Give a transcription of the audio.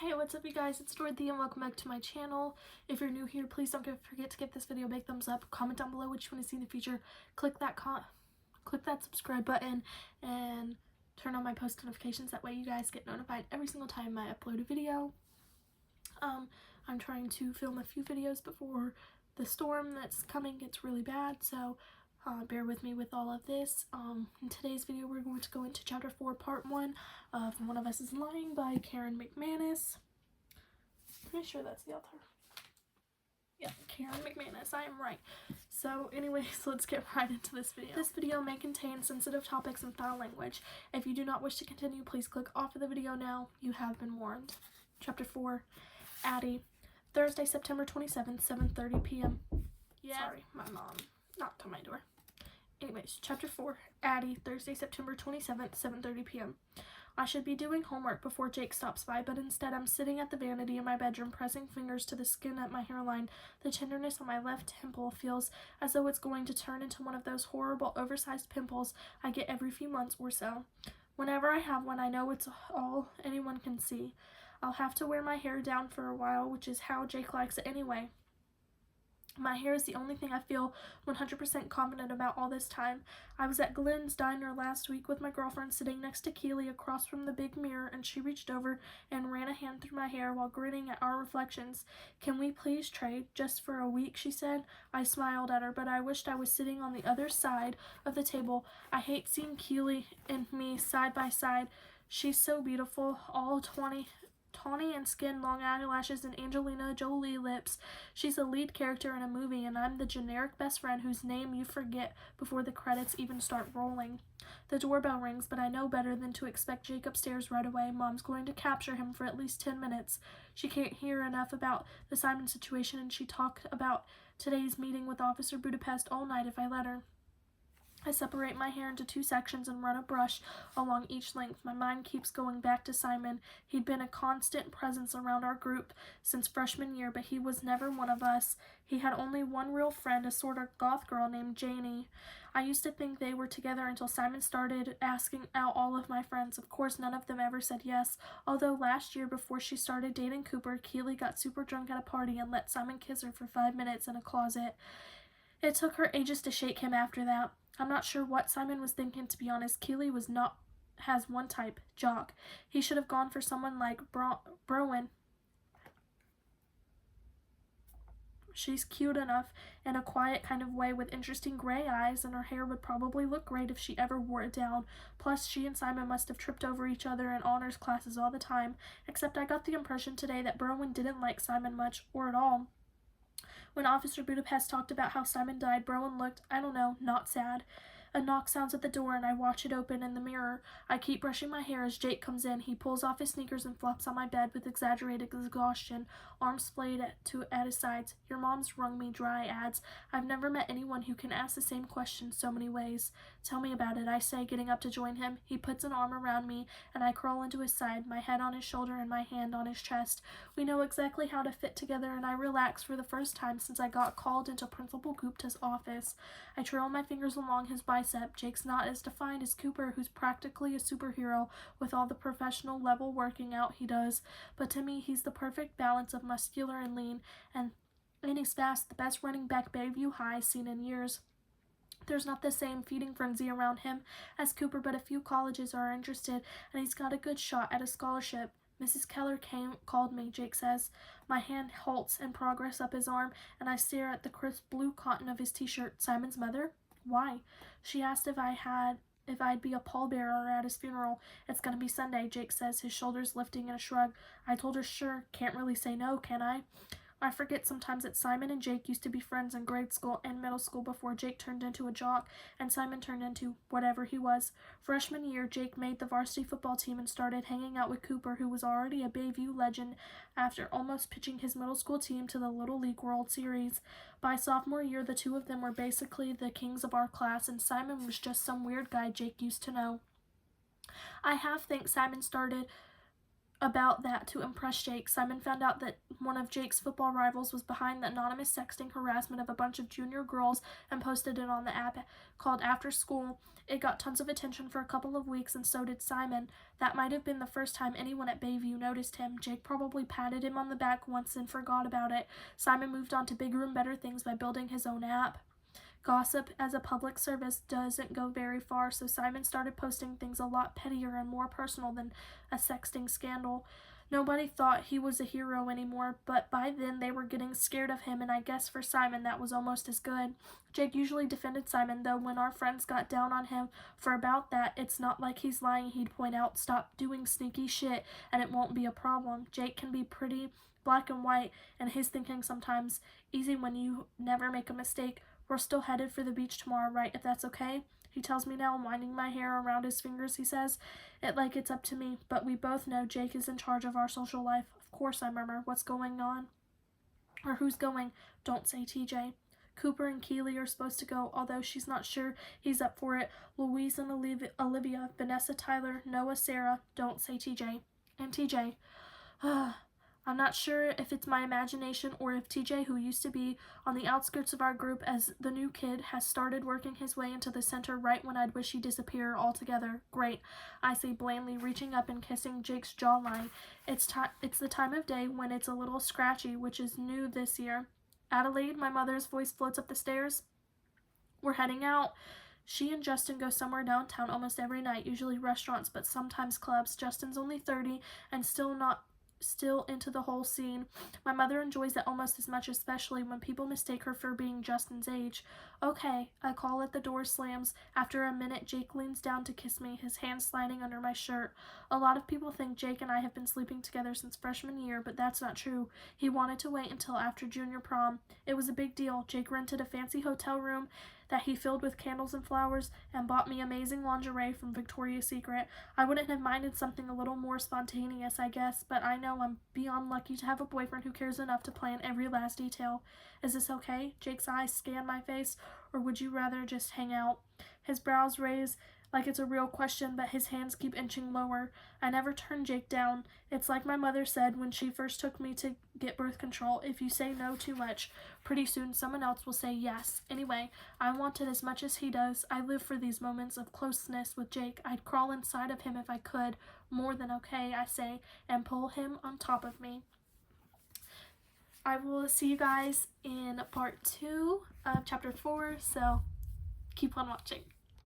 Hey, what's up you guys? It's Dorothy and welcome back to my channel. If you're new here, please don't forget to give this video a big thumbs up. Comment down below what you want to see in the future. Click that subscribe button and turn on my post notifications. That way you guys get notified every single time I upload a video. I'm trying to film a few videos before the storm that's coming gets really bad, so bear with me with all of this. In today's video, we're going to go into Chapter 4, Part 1 of One of Us is Lying by Karen McManus. Pretty sure that's the author. Yeah, Karen McManus, I am right. So anyways, let's get right into this video. This video may contain sensitive topics and foul language. If you do not wish to continue, please click off of the video now. You have been warned. Chapter 4, Addie. Thursday, September 27th, 7:30 p.m. Yeah. Sorry, my mom knocked on my door. Anyways, Chapter 4, Addie, Thursday, September 27th, 7:30 p.m. I should be doing homework before Jake stops by, but instead I'm sitting at the vanity in my bedroom, pressing fingers to the skin at my hairline. The tenderness on my left temple feels as though it's going to turn into one of those horrible, oversized pimples I get every few months or so. Whenever I have one, I know it's all anyone can see. I'll have to wear my hair down for a while, which is how Jake likes it anyway. My hair is the only thing I feel 100% confident about all this time. I was at Glenn's diner last week with my girlfriend sitting next to Keely across from the big mirror, and she reached over and ran a hand through my hair while grinning at our reflections. "Can we please trade just for a week?" she said. I smiled at her, but I wished I was sitting on the other side of the table. I hate seeing Keely and me side by side. She's so beautiful, all tawny in skin, long eyelashes, and Angelina Jolie lips. She's a lead character in a movie, and I'm the generic best friend whose name you forget before the credits even start rolling. The doorbell rings, but I know better than to expect Jake upstairs right away. Mom's going to capture him for at least 10 minutes. She can't hear enough about the Simon situation, and she talked about today's meeting with Officer Budapest all night if I let her. I separate my hair into two sections and run a brush along each length. My mind keeps going back to Simon. He'd been a constant presence around our group since freshman year, but he was never one of us. He had only one real friend, a sort of goth girl named Janie. I used to think they were together until Simon started asking out all of my friends. Of course, none of them ever said yes, although last year, before she started dating Cooper, Keely got super drunk at a party and let Simon kiss her for 5 minutes in a closet. It took her ages to shake him after that. I'm not sure what Simon was thinking, to be honest. Keely has one type, jock. He should have gone for someone like Browen. She's cute enough in a quiet kind of way with interesting gray eyes, and her hair would probably look great if she ever wore it down. Plus, she and Simon must have tripped over each other in honors classes all the time, except I got the impression today that Browen didn't like Simon much, or at all. When Officer Budapest talked about how Simon died, Browen looked, I don't know, not sad. A knock sounds at the door, and I watch it open in the mirror. I keep brushing my hair as Jake comes in. He pulls off his sneakers and flops on my bed with exaggerated exhaustion, arms splayed at his sides. "Your mom's wrung me dry," adds. "I've never met anyone who can ask the same question so many ways." "Tell me about it," I say, getting up to join him. He puts an arm around me, and I crawl into his side, my head on his shoulder and my hand on his chest. We know exactly how to fit together, and I relax for the first time since I got called into Principal Gupta's office. I trail my fingers along his bicep. Jake's not as defined as Cooper, who's practically a superhero with all the professional level working out he does, but to me he's the perfect balance of muscular and lean, and he's fast, the best running back Bayview High seen in years. There's not the same feeding frenzy around him as Cooper, but a few colleges are interested, and he's got a good shot at a scholarship. "Mrs. Keller called me," Jake says. My hand halts in progress up his arm, and I stare at the crisp blue cotton of his t-shirt. "Simon's mother? Why?" "She asked if I'd be a pallbearer at his funeral. It's gonna be Sunday," Jake says, his shoulders lifting in a shrug. I told her sure. Can't really say no, can I? I forget sometimes that Simon and Jake used to be friends in grade school and middle school before Jake turned into a jock and Simon turned into whatever he was. Freshman year, Jake made the varsity football team and started hanging out with Cooper, who was already a Bayview legend after almost pitching his middle school team to the Little League World Series. By sophomore year, the two of them were basically the kings of our class, and Simon was just some weird guy Jake used to know. I half think Simon started about that to impress Jake. Simon found out that one of Jake's football rivals was behind the anonymous sexting harassment of a bunch of junior girls and posted it on the app called After School. It got tons of attention for a couple of weeks, and so did Simon. That might have been the first time anyone at Bayview noticed him. Jake probably patted him on the back once and forgot about it. Simon moved on to bigger and better things by building his own app. Gossip as a public service doesn't go very far, so Simon started posting things a lot pettier and more personal than a sexting scandal. Nobody thought he was a hero anymore, but by then they were getting scared of him, and I guess for Simon that was almost as good. Jake usually defended Simon, though when our friends got down on him for about that, it's not like he's lying. He'd point out, "Stop doing sneaky shit and it won't be a problem." Jake can be pretty black and white, and his thinking sometimes easy when you never make a mistake. "We're still headed for the beach tomorrow, right, if that's okay?" He tells me now, winding my hair around his fingers. He says it like it's up to me, but we both know Jake is in charge of our social life. "Of course," I murmur. "What's going on?" Or who's going? "Don't say TJ. Cooper and Keely are supposed to go, although she's not sure he's up for it. Louise and Olivia, Vanessa, Tyler, Noah, Sarah. Don't say TJ. And TJ. I'm not sure if it's my imagination or if TJ, who used to be on the outskirts of our group as the new kid, has started working his way into the center right when I'd wish he'd disappear altogether. Great, I say blandly, reaching up and kissing Jake's jawline. It's the time of day when it's a little scratchy, which is new this year. "Adelaide," my mother's voice floats up the stairs. "We're heading out." She and Justin go somewhere downtown almost every night, usually restaurants, but sometimes clubs. Justin's only 30 and still into the whole scene. My mother enjoys it almost as much, especially when people mistake her for being Justin's age. "Okay," I call as the door slams. After a minute, Jake leans down to kiss me, his hand sliding under my shirt. A lot of people think Jake and I have been sleeping together since freshman year, but that's not true. He wanted to wait until after junior prom. It was a big deal. Jake rented a fancy hotel room that he filled with candles and flowers and bought me amazing lingerie from Victoria's Secret. I wouldn't have minded something a little more spontaneous, I guess, but I know I'm beyond lucky to have a boyfriend who cares enough to plan every last detail. "Is this okay?" Jake's eyes scan my face. "Or would you rather just hang out?" His brows raise like it's a real question, but his hands keep inching lower. I never turn Jake down. It's like my mother said when she first took me to get birth control. If you say no too much, pretty soon someone else will say yes. Anyway, I want it as much as he does. I live for these moments of closeness with Jake. I'd crawl inside of him if I could. "More than okay," I say, and pull him on top of me. I will see you guys in part 2 of chapter 4, so keep on watching.